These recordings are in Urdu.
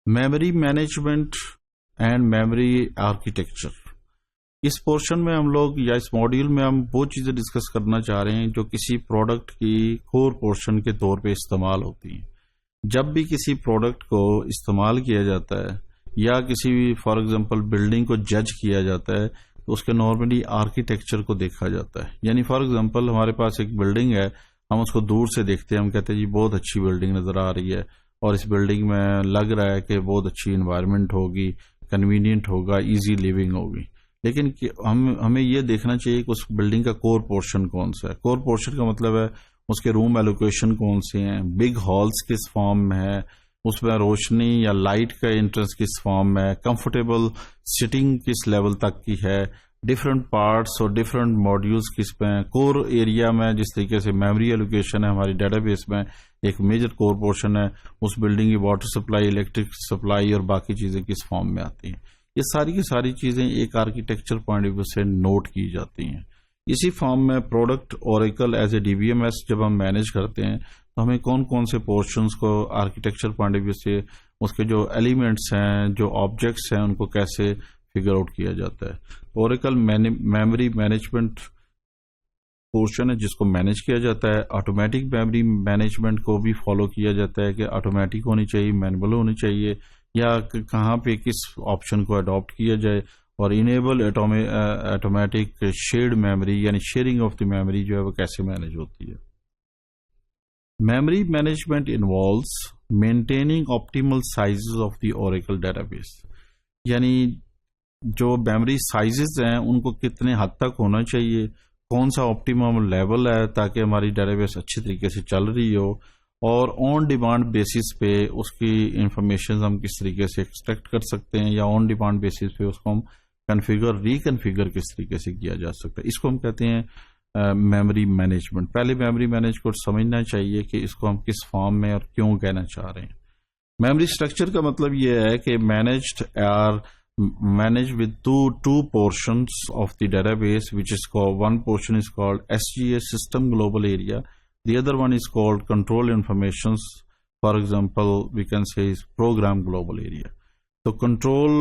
Memory management and memory architecture. اس پورشن میں ہم لوگ یا اس ماڈیول میں ہم وہ چیزیں ڈسکس کرنا چاہ رہے ہیں جو کسی پروڈکٹ کی کور پورشن کے طور پہ استعمال ہوتی ہیں. جب بھی کسی پروڈکٹ کو استعمال کیا جاتا ہے یا کسی فار ایگزامپل بلڈنگ کو جج کیا جاتا ہے تو اس کے نارملی آرکیٹیکچر کو دیکھا جاتا ہے. یعنی فار ایگزامپل ہمارے پاس ایک بلڈنگ ہے, ہم اس کو دور سے دیکھتے ہیں, ہم کہتے ہیں جی بہت اچھی بلڈنگ نظر آ رہی ہے اور اس بلڈنگ میں لگ رہا ہے کہ بہت اچھی انوائرمنٹ ہوگی, کنوینئنٹ ہوگا, ایزی لیونگ ہوگی. لیکن ہمیں یہ دیکھنا چاہیے کہ اس بلڈنگ کا کور پورشن کون سا ہے. کور پورشن کا مطلب ہے اس کے روم ایلوکیشن کون سے ہیں, بگ ہالز کس فارم میں ہے, اس میں روشنی یا لائٹ کا انٹرنس کس فارم میں ہے, کمفرٹیبل سٹنگ کس لیول تک کی ہے, ڈفرنٹ پارٹس اور ڈفرنٹ ماڈیولز کس پہ ہیں. کور ایریا میں جس طریقے سے میموری ایلوکیشن ہے ہماری ڈیٹا بیس میں ایک میجر کور پورشن ہے, اس بلڈنگ کی واٹر سپلائی, الیکٹرک سپلائی اور باقی چیزیں کس فارم میں آتی ہیں. یہ ساری کی ساری چیزیں ایک آرکیٹیکچر پوائنٹ آف ویو سے نوٹ کی جاتی ہیں. اسی فارم میں product Oracle as a DBMS جب ہم مینیج کرتے ہیں تو ہمیں کون کون سے پورشنز کو آرکیٹیکچر پوائنٹ آف ویو سے اس کے جو ایلیمنٹس ہیں, جو آبجیکٹس ہیں, ان کو کیسے فگر آؤٹ کیا جاتا ہے. اوریکل میموری مینجمنٹ پورشن ہے جس کو مینیج کیا جاتا ہے. آٹومیٹک میموری مینجمنٹ کو بھی فالو کیا جاتا ہے کہ آٹومیٹک ہونی چاہیے, مینول ہونی چاہیے, یا کہاں پہ کس آپشن کو اڈاپٹ کیا جائے. اور انیبل آٹومیٹک شیئرڈ میموری یعنی شیئرنگ آف دی میموری جو ہے وہ کیسے مینیج ہوتی ہے. Memory management involves maintaining optimal sizes of the Oracle data base. یعنی جو میموری سائزز ہیں ان کو کتنے حد تک ہونا چاہیے, کون سا آپٹیمم لیول ہے تاکہ ہماری ڈیٹا بیس اچھی طریقے سے چل رہی ہو, اور آن ڈیمانڈ بیسس پہ اس کی انفارمیشن ہم کس طریقے سے ایکسٹریکٹ کر سکتے ہیں, یا آن ڈیمانڈ بیسس پہ اس کو ہم ریکنفیگر کس طریقے سے کیا جا سکتا ہے. اس کو ہم کہتے ہیں میموری مینجمنٹ. پہلے میموری مینج کو سمجھنا چاہیے کہ اس کو ہم کس فارم میں اور کیوں کہنا چاہ رہے ہیں. میموری اسٹرکچر کا مطلب یہ ہے کہ managed with two portions of the database, which is called, one portion is called SGA system global area, the other one is called control informations. For example, we can say is program global area. تو کنٹرول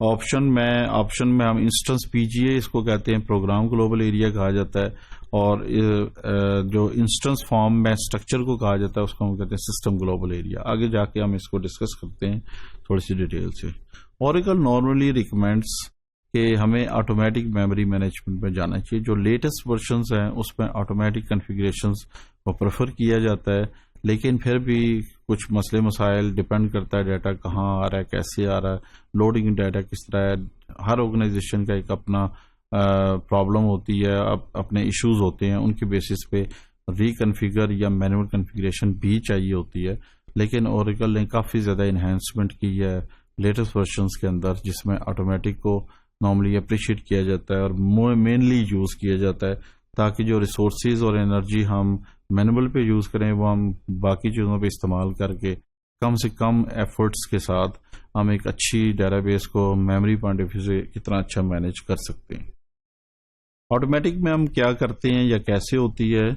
آپشن میں ہم انسٹنس PGA اس کو کہتے ہیں, پروگرام گلوبل ایریا کہا جاتا ہے, اور جو انسٹنس فارم میں اسٹرکچر کو کہا جاتا ہے اس کو ہم کہتے ہیں سسٹم گلوبل ایریا. آگے جا کے ہم اس کو ڈسکس کرتے ہیں تھوڑی سی ڈیٹیل سے. اوریکل نارملی ریکمینڈس کہ ہمیں آٹومیٹک میموری مینجمنٹ میں جانا چاہیے. جو لیٹسٹ ورژنز ہیں اس میں آٹومیٹک کنفیگریشنز کو پریفر کیا جاتا ہے, لیکن پھر بھی کچھ مسئلے مسائل ڈپینڈ کرتا ہے ڈیٹا کہاں آ رہا ہے, کیسے آ رہا ہے, لوڈنگ ڈیٹا کس طرح ہے. ہر آرگنائزیشن کا ایک اپنا پرابلم ہوتی ہے, اپنے ایشوز ہوتے ہیں, ان کے بیسس پہ ریکنفیگر یا مینول کنفیگریشن بھی چاہیے ہوتی ہے. لیکن اوریکل نے کافی زیادہ انہینسمنٹ کی ہے لیٹسٹ ورژنز کے اندر, جس میں آٹومیٹک کو نارملی اپریشیٹ کیا جاتا ہے اور مینلی یوز کیا جاتا ہے, تاکہ جو ریسورسز اور انرجی ہم مینول پہ یوز کریں وہ ہم باقی چیزوں پہ استعمال کر کے کم سے کم ایفرٹس کے ساتھ ہم ایک اچھی ڈیٹا بیس کو میموری پوائنٹ آف ویو سے کتنا اچھا مینیج کر سکتے ہیں. آٹومیٹک میں ہم کیا کرتے ہیں یا کیسے ہوتی ہے,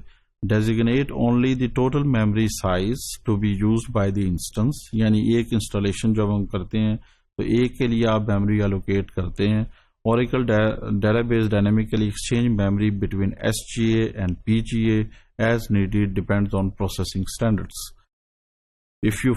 designate only the total memory size to be used by the instance. یعنی ایک انسٹالیشن جب ہم کرتے ہیں تو ایک کے لیے آپ میموری الوکیٹ کرتے ہیں. Oracle database dynamically exchange memory between SGA and PGA as needed, depends on processing standards. If you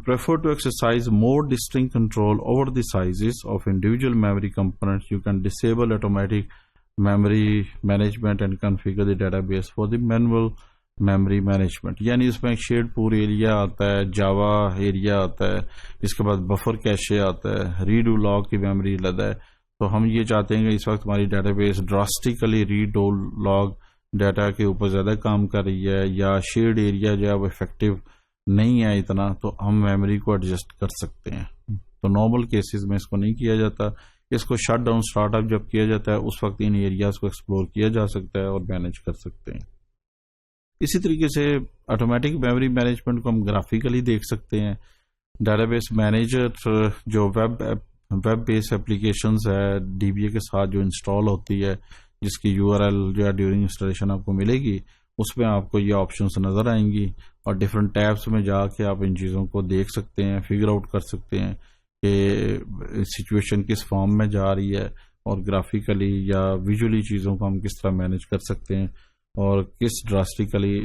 prefer to exercise more distinct control over the sizes of individual memory components, you can disable automatic memory management and configure the database for the manual memory management. یعنی اس میں ایک شیئرڈ پور ایریا آتا ہے, جاوا ایریا آتا ہے, اس کے بعد بفر کیشے آتا ہے, ریڈو لاگ کی میموری لدا ہے. تو ہم یہ چاہتے ہیں کہ اس وقت ہماری database drastically redo log data کے اوپر زیادہ کام کر رہی ہے, یا شیئرڈ ایریا جو ہے وہ افیکٹو نہیں ہے اتنا, تو ہم میموری کو ایڈجسٹ کر سکتے ہیں. تو نارمل کیسز میں اس کو نہیں کیا جاتا. اس کو شٹ ڈاؤن اسٹارٹ اپ جب کیا جاتا ہے اس وقت ان ایریاز کو ایکسپلور کیا جا سکتا ہے اور مینیج کر سکتے ہیں. اسی طریقے سے آٹومیٹک میموری مینجمنٹ کو ہم گرافیکلی دیکھ سکتے ہیں. ڈیٹا بیس مینیجر جو ویب بیس اپلیکیشنز ہے DBA کے ساتھ جو انسٹال ہوتی ہے, جس کی URL جو ہے ڈیورنگ انسٹالیشن آپ کو ملے گی, اس میں آپ کو یہ آپشنز نظر آئیں گی. اور ڈفرینٹ ٹیبس میں جا کے آپ ان چیزوں کو دیکھ سکتے ہیں, فگر آؤٹ کر سکتے ہیں کہ سچویشن کس فارم میں جا رہی ہے, اور گرافیکلی یا ویژولی چیزوں کو ہم کس طرح مینیج کر سکتے ہیں, اور کس ڈراسٹیکلی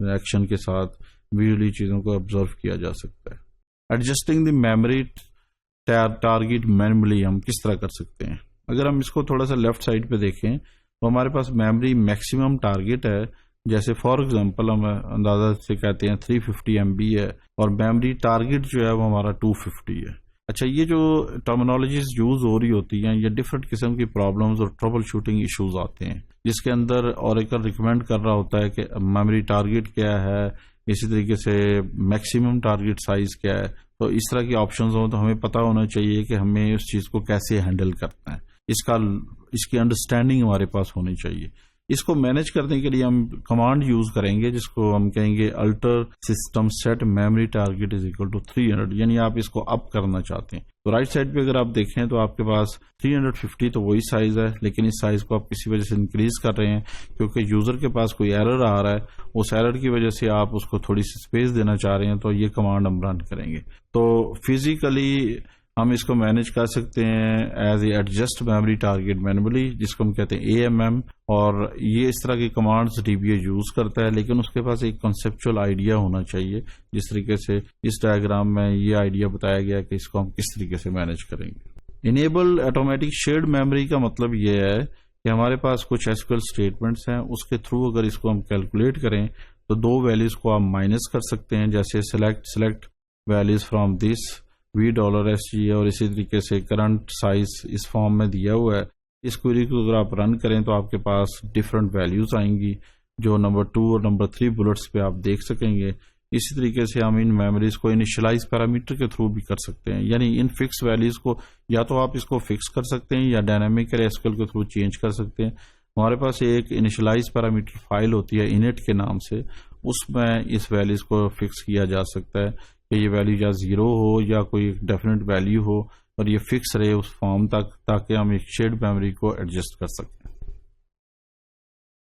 ایکشن کے ساتھ ویژولی چیزوں کو آبزرو کیا جا سکتا ہے. Adjusting the memory target manually ہم کس طرح کر سکتے ہیں. اگر ہم اس کو تھوڑا سا لیفٹ سائڈ پہ دیکھیں تو ہمارے پاس میموری میکسیمم ٹارگیٹ ہے, جیسے فار ایگزامپل ہم اندازہ سے کہتے ہیں 350 MB ہے, اور میموری ٹارگیٹ جو ہے وہ ہمارا 250 ہے. اچھا, یہ جو ٹرمینالوجیز یوز ہو رہی ہوتی ہیں, یہ ڈفرینٹ قسم کی پرابلمز اور ٹربل شوٹنگ ایشوز آتے ہیں, جس کے اندر اوریکل ریکمینڈ کر رہا ہوتا ہے کہ میموری ٹارگیٹ کیا ہے, اسی طریقے سے میکسیمم ٹارگیٹ سائز کیا ہے. تو اس طرح کی آپشنز ہوں تو ہمیں پتہ ہونا چاہیے کہ ہمیں اس چیز کو کیسے ہینڈل کرنا ہے, اس کی انڈرسٹینڈنگ ہمارے پاس ہونی چاہیے. اس کو مینیج کرنے کے لیے ہم کمانڈ یوز کریں گے جس کو ہم کہیں گے alter system set memory target is equal to 300, یعنی آپ اس کو اپ کرنا چاہتے ہیں. تو رائٹ سائڈ پہ اگر آپ دیکھیں تو آپ کے پاس 350 تو وہی سائز ہے, لیکن اس سائز کو آپ کسی وجہ سے انکریز کر رہے ہیں کیونکہ یوزر کے پاس کوئی ایرر آ رہا ہے, اس ایرر کی وجہ سے آپ اس کو تھوڑی سی اسپیس دینا چاہ رہے ہیں, تو یہ کمانڈ ہم رن کریں گے. تو فزیکلی ہم اس کو مینیج کر سکتے ہیں as a adjust memory target manually, جس کو ہم کہتے ہیں AMM, اور یہ اس طرح کی کمانڈز DBA یوز کرتا ہے, لیکن اس کے پاس ایک کنسیپچل آئیڈیا ہونا چاہیے. جس طریقے سے اس ڈائیگرام میں یہ آئیڈیا بتایا گیا کہ اس کو ہم کس طریقے سے مینیج کریں گے. انیبل آٹومیٹک شیئرڈ میموری کا مطلب یہ ہے کہ ہمارے پاس کچھ SQL اسٹیٹمنٹس ہیں, اس کے تھرو اگر اس کو ہم کیلکولیٹ کریں تو دو ویلیوز کو آپ مائنس کر سکتے ہیں, جیسے select values from this $SG, اور اسی طریقے سے کرنٹ سائز اس فارم میں دیا ہوا ہے. اس کوئری کو اگر آپ رن کریں تو آپ کے پاس ڈفرینٹ ویلیوز آئیں گی جو نمبر 2 اور نمبر 3 بلٹس پہ آپ دیکھ سکیں گے. اسی طریقے سے ہم ان میموریز کو انیشلائز پیرامیٹر کے تھرو بھی کر سکتے ہیں, یعنی ان فکس ویلیوز کو یا تو آپ اس کو فکس کر سکتے ہیں یا ڈائنامک SQL کے تھرو چینج کر سکتے ہیں. ہمارے پاس ایک انیشلائز پیرامیٹر فائل ہوتی ہے init کے نام سے, اس میں اس ویلیوز کو فکس کیا جا سکتا ہے کہ یہ ویلیو یا 0 ہو یا کوئی ڈیفینٹ ویلیو ہو, اور یہ فکس رہے اس فارم تک تاکہ ہم ایک شیئرڈ میموری کو ایڈجسٹ کر سکیں.